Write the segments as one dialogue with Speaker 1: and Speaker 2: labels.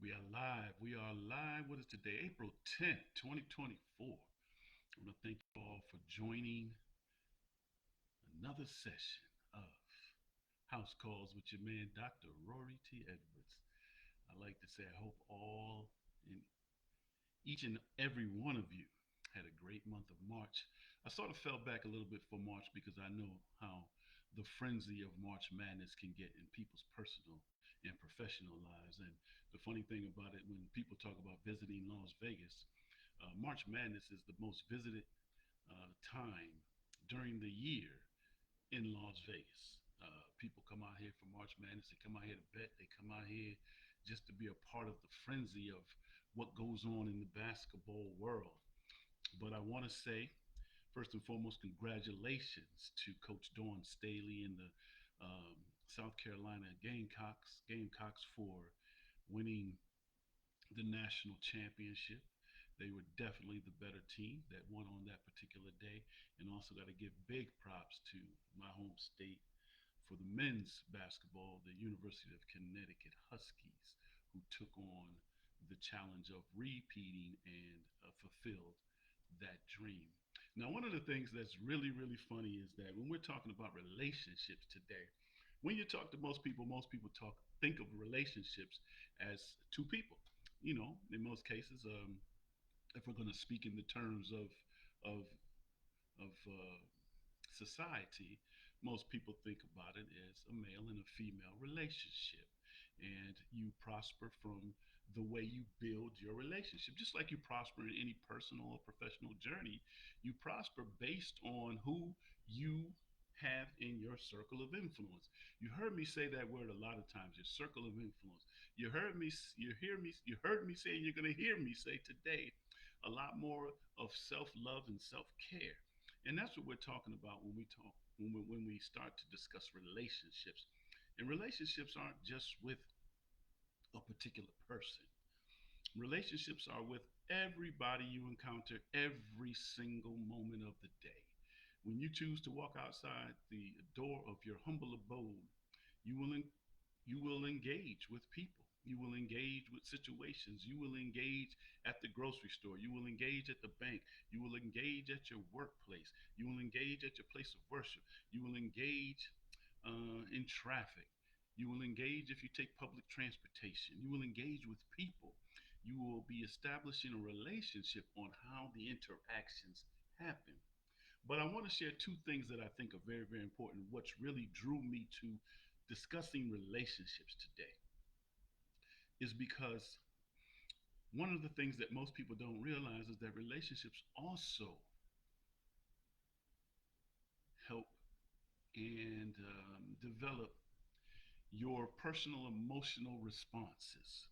Speaker 1: We are live. We are live. What is today? April 10th, 2024. I want to thank you all for joining another session of House Calls with your man, Dr. Rory T. Edwards. I like to say I hope all and each and every one of you had a great month of March. I sort of fell back a little bit for March because I know how the frenzy of March Madness can get in people's personal and professional lives. And the funny thing about it, when people talk about visiting Las Vegas, March Madness is the most visited time during the year in Las Vegas. People come out here for March Madness. They come out here to bet. They come out here just to be a part of the frenzy of what goes on in the basketball world. But I want to say, first and foremost, congratulations to Coach Dawn Staley and the South Carolina Gamecocks for winning the national championship. They were definitely the better team that won on that particular day. And also got to give big props to my home state for the men's basketball, the University of Connecticut Huskies, who took on the challenge of repeating and fulfilled that dream. Now, one of the things that's really, really funny is that when we're talking about relationships today, when you talk to most people think of relationships as two people. You know, in most cases, if we're going to speak in the terms of of society, most people think about it as a male and a female relationship. And you prosper from the way you build your relationship. Just like you prosper in any personal or professional journey, you prosper based on who you have in your circle of influence. You heard me say that word a lot of times, your circle of influence. You heard me say, and you're going to hear me say today a lot more of self-love and self-care. And that's what we're talking about when we start to discuss relationships. And relationships aren't just with a particular person. Relationships are with everybody you encounter every single moment of the day. When you choose to walk outside the door of your humble abode, you will you will engage with people. You will engage with situations. You will engage at the grocery store. You will engage at the bank. You will engage at your workplace. You will engage at your place of worship. You will engage in traffic. You will engage if you take public transportation. You will engage with people. You will be establishing a relationship on how the interactions happen. But I want to share two things that I think are very, very important. What's really drew me to discussing relationships today is because one of the things that most people don't realize is that relationships also help and develop your personal emotional responses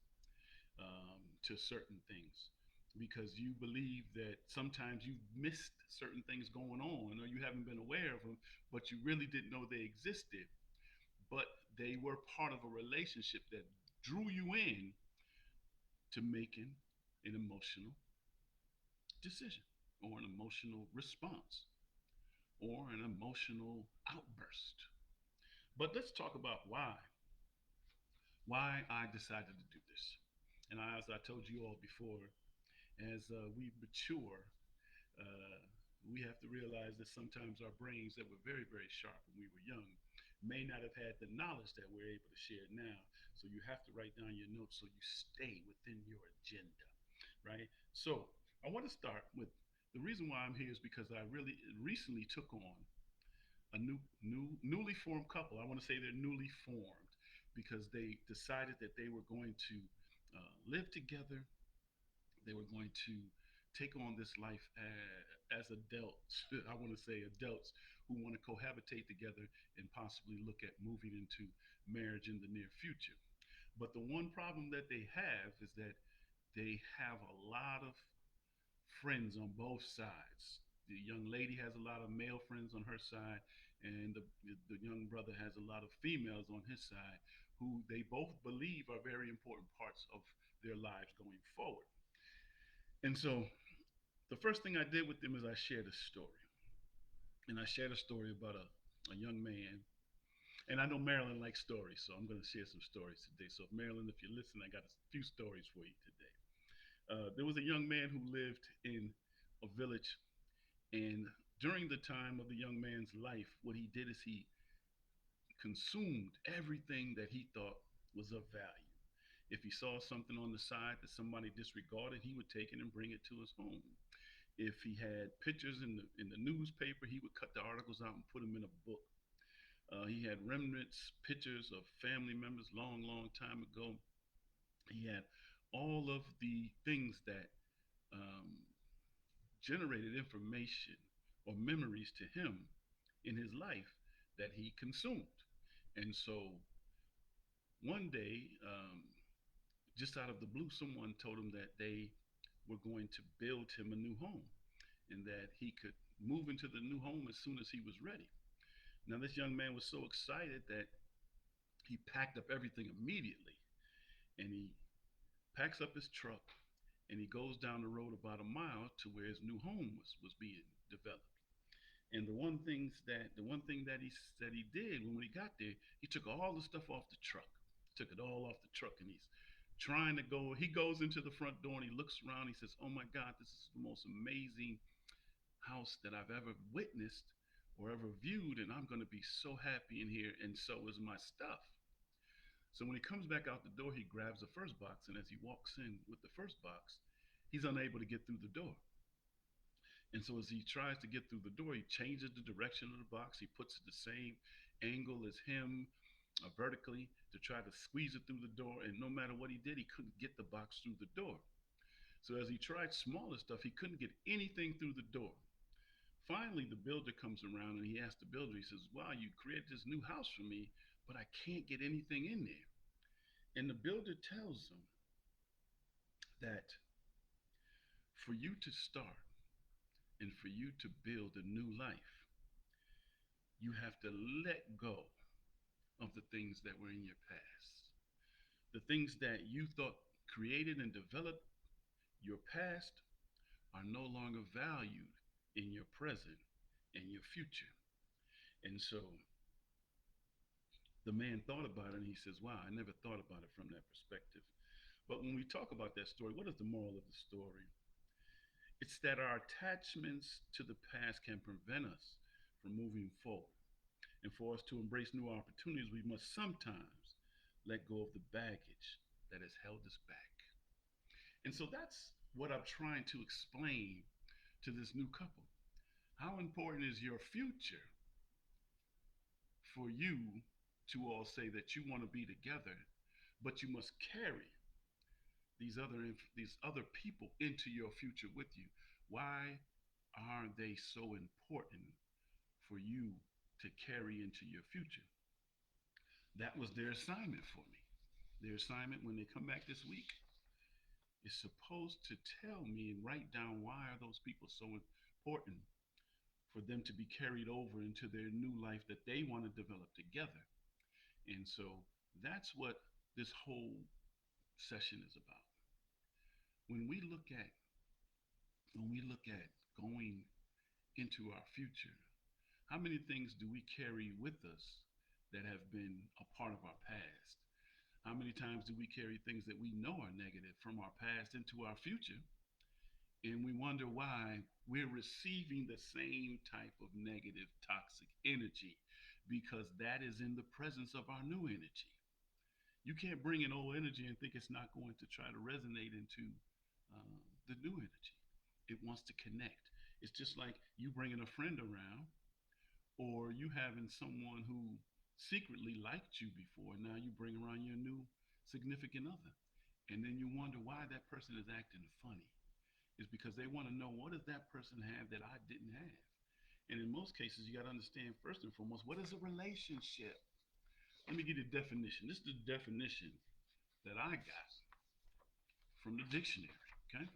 Speaker 1: to certain things because you believe that sometimes you've missed certain things going on or you haven't been aware of them, but you really didn't know they existed, but they were part of a relationship that drew you in to making an emotional decision or an emotional response or an emotional outburst. But let's talk about why I decided to do this. And as I told you all before, as we mature, uh, we have to realize that sometimes our brains that were very, very sharp when we were young may not have had the knowledge that we're able to share now. So you have to write down your notes so you stay within your agenda, right? So I want to start with the reason why I'm here is because I really recently took on a newly formed couple. I want to say they're newly formed because they decided that they were going to live together. They were going to take on this life as adults. I want to say adults who want to cohabitate together and possibly look at moving into marriage in the near future. But the one problem that they have is that they have a lot of friends on both sides. The young lady has a lot of male friends on her side, and the young brother has a lot of females on his side who they both believe are very important parts of their lives going forward. And so the first thing I did with them is I shared a story. And I shared a story about a young man. And I know Marilyn likes stories, so I'm going to share some stories today. So, Marilyn, if you listen, I got a few stories for you today. There was a young man who lived in a village, and during the time of the young man's life, what he did is he consumed everything that he thought was of value. If he saw something on the side that somebody disregarded, he would take it and bring it to his home. If he had pictures in the newspaper, he would cut the articles out and put them in a book. He had remnants, pictures of family members long, long time ago. He had all of the things that um, generated information or memories to him in his life that he consumed. And so one day, just out of the blue, someone told him that they were going to build him a new home and that he could move into the new home as soon as he was ready. Now, this young man was so excited that he packed up everything immediately, and he packs up his truck and he goes down the road about a mile to where his new home was being developed. And the one thing that he did when he got there, he took all the stuff off the truck, took it all off the truck, and he's trying to go. He goes into the front door and he looks around. He says, "Oh my God, this is the most amazing house that I've ever witnessed or ever viewed, and I'm going to be so happy in here, and so is my stuff." So when he comes back out the door, he grabs the first box, and as he walks in with the first box, he's unable to get through the door. And so as he tries to get through the door, he changes the direction of the box. He puts it the same angle as him, vertically, to try to squeeze it through the door. And no matter what he did, he couldn't get the box through the door. So as he tried smaller stuff, he couldn't get anything through the door. Finally, the builder comes around and he asks the builder, he says, "Wow, you created this new house for me, but I can't get anything in there." And the builder tells him that for you to start and for you to build a new life, you have to let go of the things that were in your past. The things that you thought created and developed your past are no longer valued in your present and your future. And so the man thought about it and he says, "Wow, I never thought about it from that perspective." But when we talk about that story, what is the moral of the story? It's that our attachments to the past can prevent us from moving forward. And for us to embrace new opportunities, we must sometimes let go of the baggage that has held us back. And so that's what I'm trying to explain to this new couple. How important is your future for you to all say that you want to be together, but you must carry these other people into your future with you? Why are they so important for you to carry into your future? That was their assignment for me. Their assignment when they come back this week is supposed to tell me and write down why are those people so important for them to be carried over into their new life that they want to develop together. And so that's what this whole session is about. When we look at going into our future, how many things do we carry with us that have been a part of our past? How many times do we carry things that we know are negative from our past into our future? And we wonder why we're receiving the same type of negative, toxic energy because that is in the presence of our new energy. You can't bring in old energy and think it's not going to try to resonate into the new energy. It wants to connect. It's just like you bringing a friend around or you having someone who secretly liked you before, and now you bring around your new significant other. And then you wonder why that person is acting funny. It's because they want to know, what does that person have that I didn't have? And in most cases, you got to understand first and foremost, what is a relationship? Let me give you a definition. This is the definition that I got from the dictionary. Okay.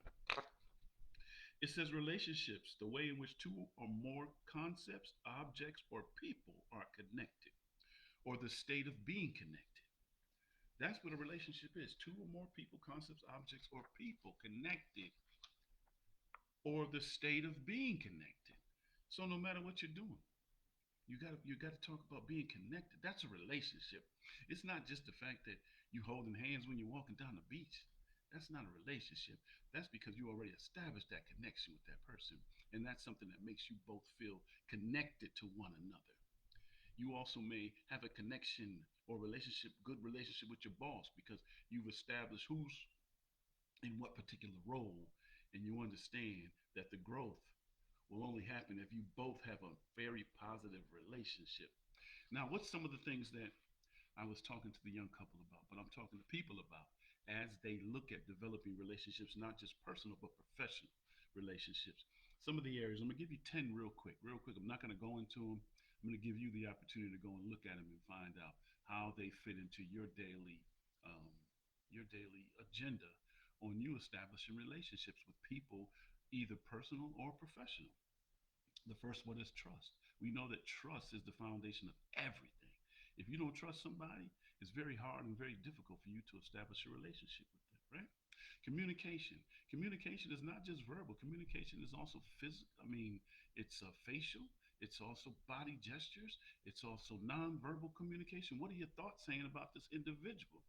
Speaker 1: It says relationships, the way in which two or more concepts, objects, or people are connected, or the state of being connected. That's what a relationship is. Two or more people, concepts, objects, or people connected, or the state of being connected. So no matter what you're doing, You got to talk about being connected. That's a relationship. It's not just the fact that you holding hands when you're walking down the beach. That's not a relationship. That's because you already established that connection with that person, and that's something that makes you both feel connected to one another. You also may have a connection or relationship, good relationship with your boss because you've established who's in what particular role, and you understand that the growth will only happen if you both have a very positive relationship. Now, what's some of the things that I was talking to the young couple about, but I'm talking to people about as they look at developing relationships, not just personal, but professional relationships? Some of the areas, I'm going to give you 10 real quick, real quick. I'm not going to go into them. I'm going to give you the opportunity to go and look at them and find out how they fit into um, your daily agenda on you establishing relationships with people, either personal or professional. The first one is trust. We know that trust is the foundation of everything. If you don't trust somebody, it's very hard and very difficult for you to establish a relationship with them, right? Communication. Communication is not just verbal. Communication is also physical. I mean, it's facial. It's also body gestures. It's also nonverbal communication. What are your thoughts saying about this individual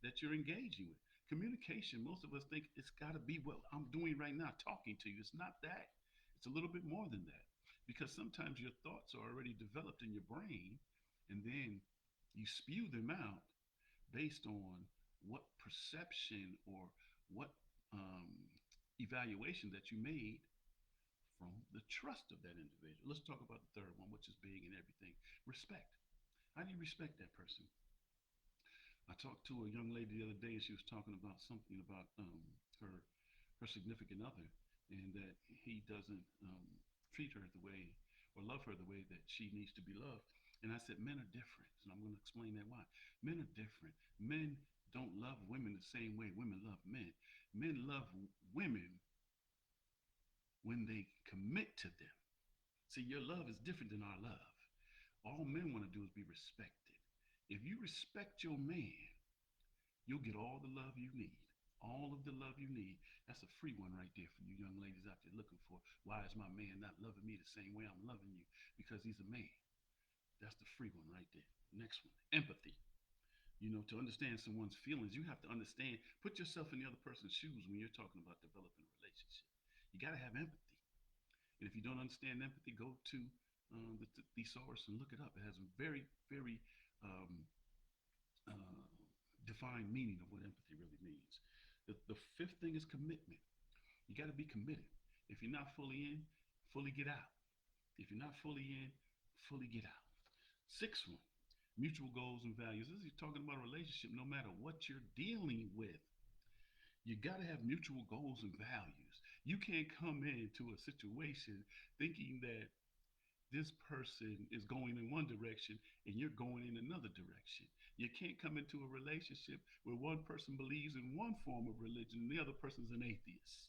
Speaker 1: that you're engaging with? Communication, most of us think it's got to be what I'm doing right now, talking to you. It's not that. It's a little bit more than that because sometimes your thoughts are already developed in your brain and then you spew them out based on what perception or what um, evaluation that you made from the trust of that individual. Let's talk about the third one, which is big and everything. Respect. How do you respect that person? I talked to a young lady the other day, and she was talking about something about her her significant other, and that he doesn't treat her the way or love her the way that she needs to be loved. And I said, men are different, and I'm going to explain that why. Men are different. Men don't love women the same way women love men. Men love women when they commit to them. See, your love is different than our love. All men want to do is be respected. If you respect your man, you'll get all the love you need. All of the love you need. That's a free one right there for you young ladies out there looking for why is my man not loving me the same way I'm loving you? Because he's a man. That's the free one right there. Next one, empathy. To understand someone's feelings, you have to understand, put yourself in the other person's shoes when you're talking about developing a relationship. You got to have empathy. And if you don't understand empathy, go to the thesaurus and look it up. It has a very, very um, uh, defined meaning of what empathy really means. The fifth thing is commitment. You got to be committed. If you're not fully in, fully get out. If you're not fully in, fully get out. Sixth one, mutual goals and values. This is talking about a relationship no matter what you're dealing with. You got to have mutual goals and values. You can't come into a situation thinking that this person is going in one direction and you're going in another direction. You can't come into a relationship where one person believes in one form of religion and the other person's an atheist.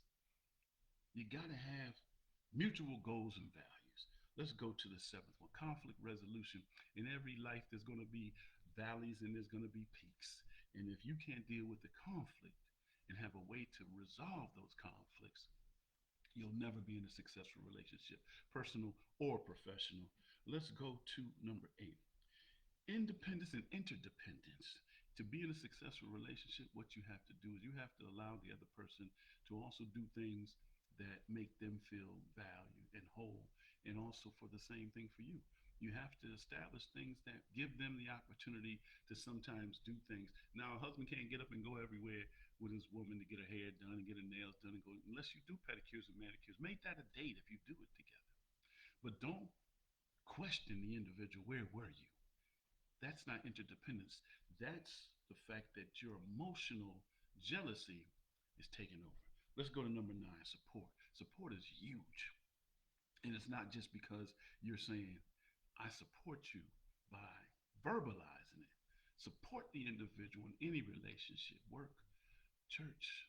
Speaker 1: You got to have mutual goals and values. Let's go to the seventh one, conflict resolution. In every life, there's going to be valleys and there's going to be peaks. And if you can't deal with the conflict and have a way to resolve those conflicts, you'll never be in a successful relationship, personal or professional. Let's go to number 8, independence and interdependence. To be in a successful relationship, what you have to do is you have to allow the other person to also do things that make them feel valued and whole, and also for the same thing for you. You have to establish things that give them the opportunity to sometimes do things. Now, a husband can't get up and go everywhere with his woman to get her hair done and get her nails done and go, unless you do pedicures and manicures. Make that a date if you do it together. But don't question the individual. Where were you? That's not interdependence. That's the fact that your emotional jealousy is taking over. Let's go to number 9, support. Support is huge. And it's not just because you're saying, I support you by verbalizing it. Support the individual in any relationship, work, church,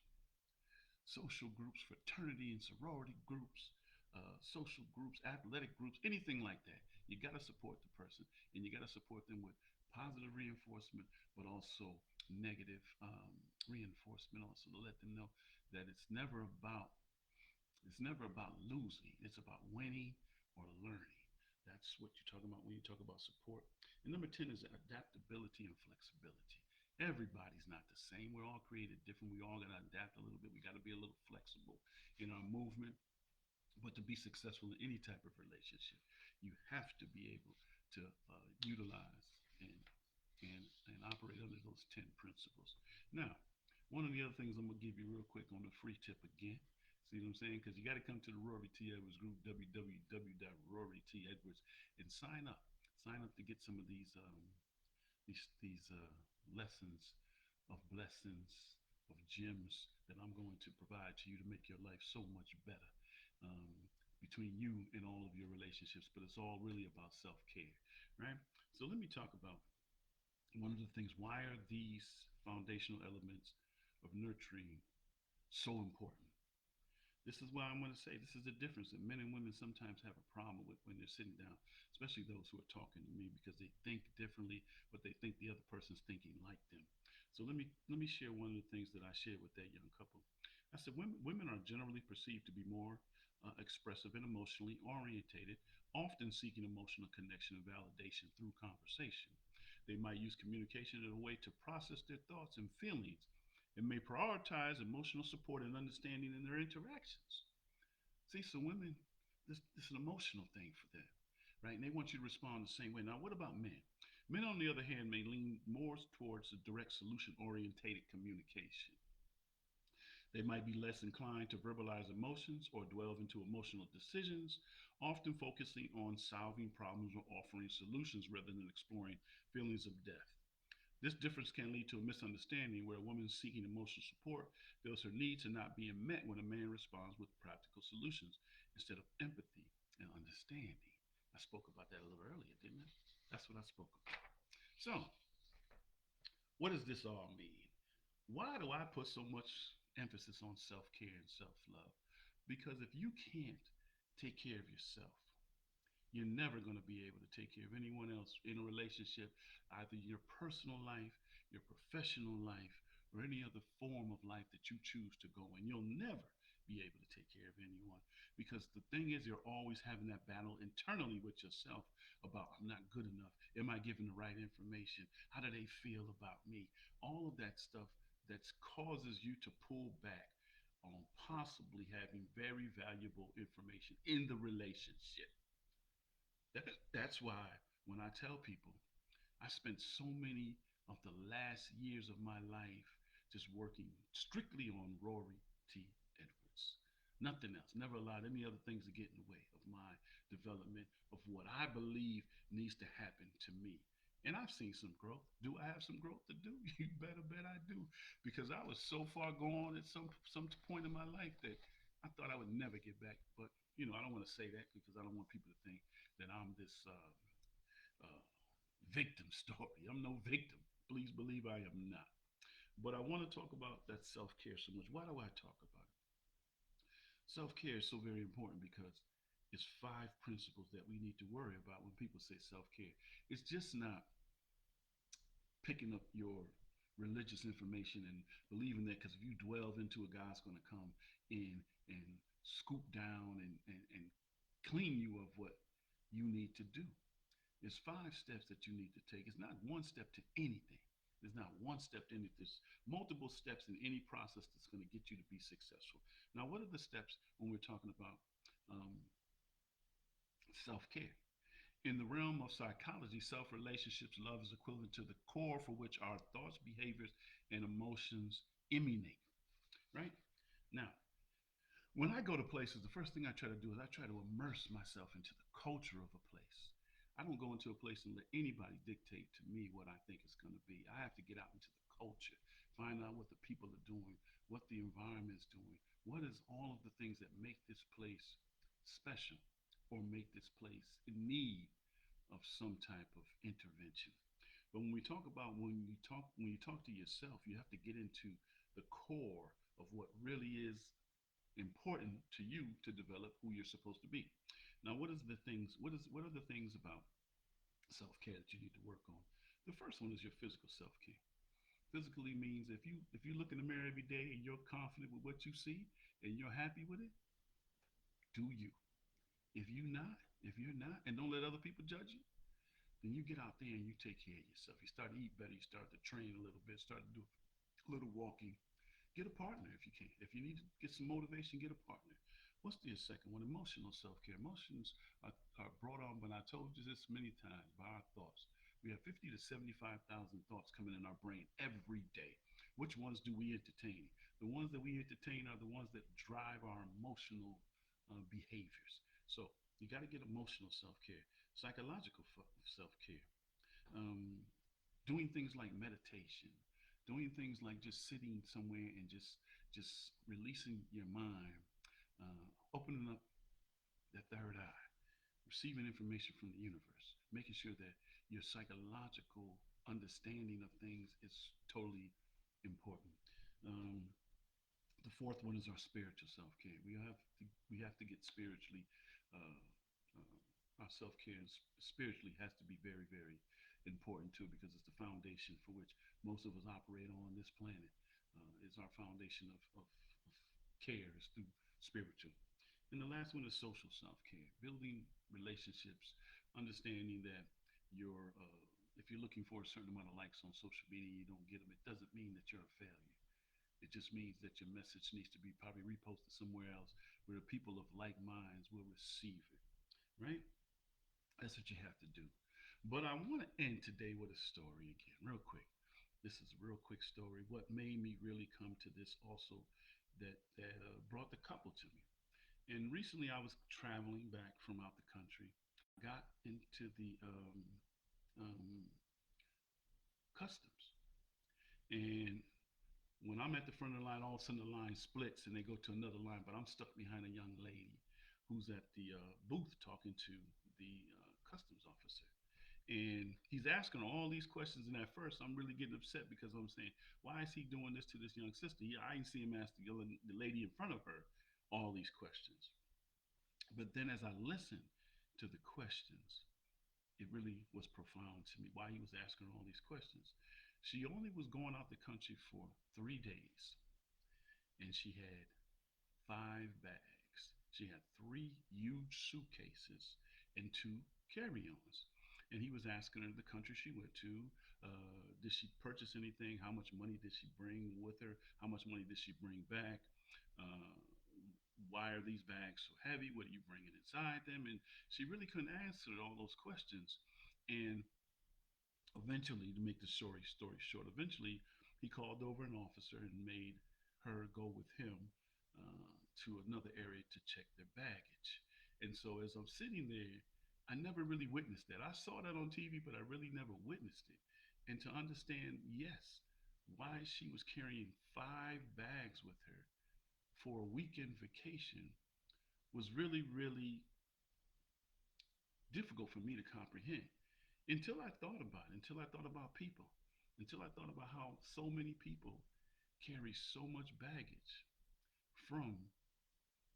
Speaker 1: social groups, fraternity and sorority groups, social groups, athletic groups, anything like that. You got to support the person, and you got to support them with positive reinforcement, but also negative reinforcement. Also to let them know that it's never about losing. It's about winning or learning. That's what you're talking about when you talk about support. And number 10 is adaptability and flexibility. Everybody's not the same. We're all created different. We all got to adapt a little bit. We got to be a little flexible in our movement. But to be successful in any type of relationship, you have to be able to utilize and, and operate under those 10 principles. Now, one of the other things I'm going to give you real quick on the free tip again. See what I'm saying? Because you got to come to the Rory T Edwards group, www.rorytedwards, and sign up. Sign up to get some of these lessons of blessings of gems that I'm going to provide to you to make your life so much better. Um, Between you and all of your relationships, but it's all really about self-care, right? So let me talk about one of the things. Why are these foundational elements of nurturing so important? This is why I'm going to say this is the difference that men and women sometimes have a problem with when they're sitting down, especially those who are talking to me because they think differently, but they think the other person's thinking like them. So let me share one of the things that I shared with that young couple. I said women are generally perceived to be more expressive and emotionally orientated, often seeking emotional connection and validation through conversation. They might use communication as a way to process their thoughts and feelings and may prioritize emotional support and understanding in their interactions. See, so women, this is an emotional thing for them, right? And they want you to respond the same way. Now, what about men? Men, on the other hand, may lean more towards a direct solution orientated communication. They might be less inclined to verbalize emotions or delve into emotional decisions, often focusing on solving problems or offering solutions rather than exploring feelings of depth. This difference can lead to a misunderstanding where a woman seeking emotional support feels her needs are not being met when a man responds with practical solutions instead of empathy and understanding. I spoke about that a little earlier, didn't I? That's what I spoke about. So, what does this all mean? Why do I put so much emphasis on self care and self love? Because if you can't take care of yourself, you're never going to be able to take care of anyone else in a relationship, either your personal life, your professional life, or any other form of life that you choose to go in. You'll never be able to take care of anyone because the thing is, you're always having that battle internally with yourself about, I'm not good enough. Am I giving the right information? How do they feel about me? All of that stuff that causes you to pull back on possibly having very valuable information in the relationship. That's why when I tell people, I spent so many of the last years of my life just working strictly on Rory T. Edwards. Nothing else. Never allowed any other things to get in the way of my development of what I believe needs to happen to me. And I've seen some growth. Do I have some growth to do? You better bet I do. Because I was so far gone at some point in my life that I thought I would never get back. But, I don't want to say that because I don't want people to think that I'm this uh, victim story. I'm no victim. Please believe I am not. But I want to talk about that self care so much. Why do I talk about it? Self care is so very important because it's five principles that we need to worry about when people say self care. It's just not picking up your religious information and believing that because if you delve into it, God's going to come in and scoop down and clean you of what you need to do. There's five steps that you need to take. It's not one step to anything. There's not one step to anything. There's multiple steps in any process that's going to get you to be successful. Now, what are the steps when we're talking about um, self care? In the realm of psychology, self relationships, love is equivalent to the core for which our thoughts, behaviors, and emotions emanate. Right? Now, when I go to places, the first thing I try to do is I try to immerse myself into the culture of a place. I don't go into a place and let anybody dictate to me what I think it's going to be. I have to get out into the culture, find out what the people are doing, what the environment is doing, what is all of the things that make this place special or make this place in need of some type of intervention. But when you talk to yourself, you have to get into the core of what really is important to you to develop who you're supposed to be. Now, what are the things about self-care that you need to work on? The first one is your physical self-care. Physically means if you look in the mirror every day and you're confident with what you see and you're happy with it, do you. If you're not, If you're not, and don't let other people judge you, then you get out there and you take care of yourself. You start to eat better. You start to train a little bit. Start to do a little walking. Get a partner if you can. If you need to get some motivation, get a partner. What's the second one? Emotional self-care. Emotions are brought on, but I told you this many times, by our thoughts. We have 50 to 75,000 thoughts coming in our brain every day. Which ones do we entertain? The ones that we entertain are the ones that drive our emotional behaviors. So you got to get emotional self-care, psychological self-care, um, doing things like meditation, doing things like just sitting somewhere and just releasing your mind, opening up that third eye, receiving information from the universe, making sure that your psychological understanding of things is totally important. Um, the fourth one is our spiritual self care. We have to get spiritually. Uh, our self care spiritually has to be very very important too, because it's the foundation for which most of us operate on this planet. Is our foundation of care is through spiritual. And the last one is social self care, building relationships, understanding that your if you're looking for a certain amount of likes on social media and you don't get them, it doesn't mean that you're a failure. It just means that your message needs to be probably reposted somewhere else where the people of like minds will receive it, right? That's what you have to do. But I want to end today with a story again, real quick. This is a real quick story. What made me really come to this also that brought the couple to me. And recently I was traveling back from out the country. I got into the um, customs. And when I'm at the front of the line, all of a sudden the line splits and they go to another line, but I'm stuck behind a young lady who's at the booth talking to the customs officer. And he's asking her all these questions, and at first I'm really getting upset because I'm saying, why is he doing this to this young sister? Yeah, I ain't see him ask the lady in front of her all these questions. But then as I listened to the questions, it really was profound to me why he was asking all these questions. She only was going out the country for 3 days, and she had 5 bags. She had three huge suitcases and two carry-ons. And he was asking her the country she went to. Did she purchase anything? How much money did she bring with her? How much money did she bring back? Uh, why are these bags so heavy? What are you bringing inside them? And she really couldn't answer all those questions. And eventually, to make the story short, eventually he called over an officer and made her go with him to another area to check their baggage. And so as I'm sitting there, I never really witnessed that. I saw that on TV, but I really never witnessed it. And to understand, yes, why she was carrying 5 bags with her for a weekend vacation was really, really difficult for me to comprehend until I thought about it, until I thought about people, until I thought about how so many people carry so much baggage from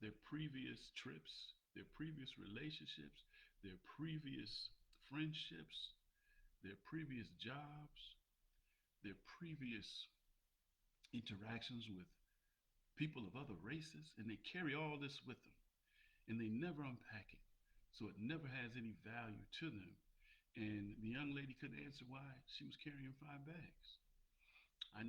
Speaker 1: their previous trips, their previous relationships, their previous friendships, their previous jobs, their previous interactions with people of other races, and they carry all this with them and they never unpack it. So it never has any value to them. And the young lady couldn't answer why she was carrying 5 bags. I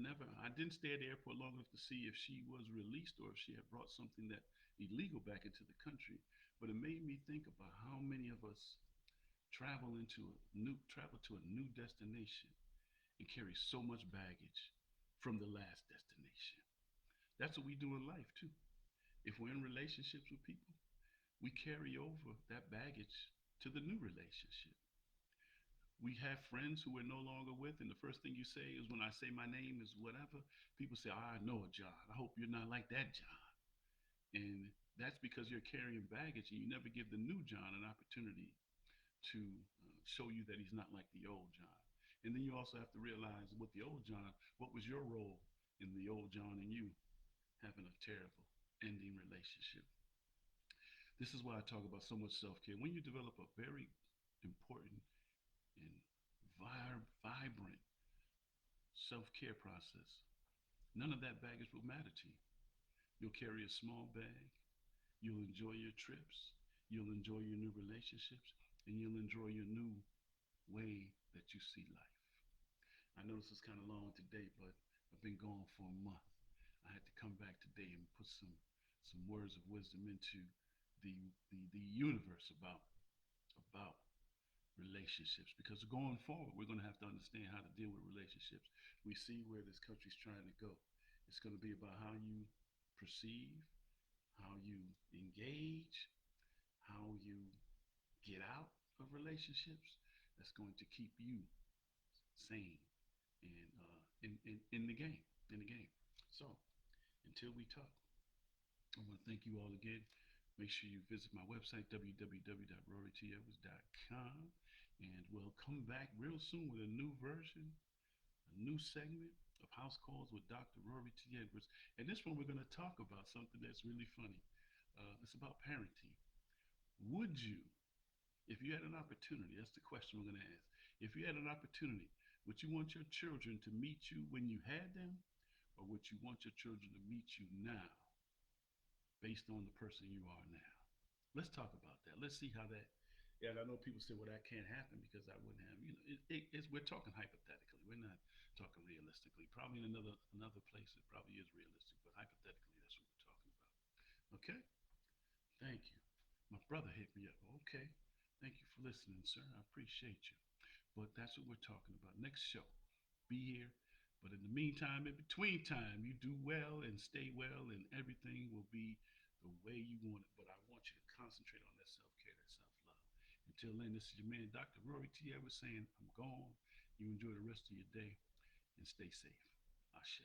Speaker 1: didn't stay at the airport long enough to see if she was released or if she had brought something that illegal back into the country. But it made me think about how many of us travel to a new destination and carry so much baggage from the last destination. That's what we do in life too. If we're in relationships with people, we carry over that baggage to the new relationship. We have friends who we're no longer with, and the first thing you say is, when I say my name is whatever, people say, "Oh, I know a John. I hope you're not like that John." And that's because you're carrying baggage and you never give the new John an opportunity to show you that he's not like the old John. And then you also have to realize, with the old John, what was your role in the old John and you having a terrible ending relationship? This is why I talk about so much self-care. When you develop a very important and vibrant self-care process, none of that baggage will matter to you. You'll carry a small bag. You'll enjoy your trips. you'll enjoy your new relationships, and you'll enjoy your new way that you see life. I know this is kind of long today, but I've been gone for a month. I had to come back today and put some words of wisdom into the universe about relationships, because going forward we're going to have to understand how to deal with relationships. We see where this country's trying to go. It's going to be about how you perceive, how you engage, how you get out of relationships. That's going to keep you sane and in the game, in the game. So until we talk, I want to thank you all again. Make sure you visit my website, www.rorytedwards.com, and we'll come back real soon with a new version, a new segment of House Calls with Dr. Rory T. Edwards. And this one, we're going to talk about something that's really funny. It's about parenting. Would you, if you had an opportunity, that's the question we're going to ask. If you had an opportunity, would you want your children to meet you when you had them, or would you want your children to meet you now based on the person you are now? Let's talk about that. Let's see how that. Yeah, I know people say, well, that can't happen because I wouldn't have. We're talking hypothetically. We're not talking realistically. Probably in another place, it probably is realistic, but hypothetically, that's what we're talking about. Okay. Thank you. My brother hit me up. Okay. Thank you for listening, sir. I appreciate you. But that's what we're talking about. Next show, be here. But in the meantime, in between time, you do well and stay well, and everything will be the way you want it. But I want you to concentrate on that self-care, that self-love. Until then, this is your man, Dr. Rory T. Edwards saying, I'm gone. You enjoy the rest of your day and stay safe. Ashe.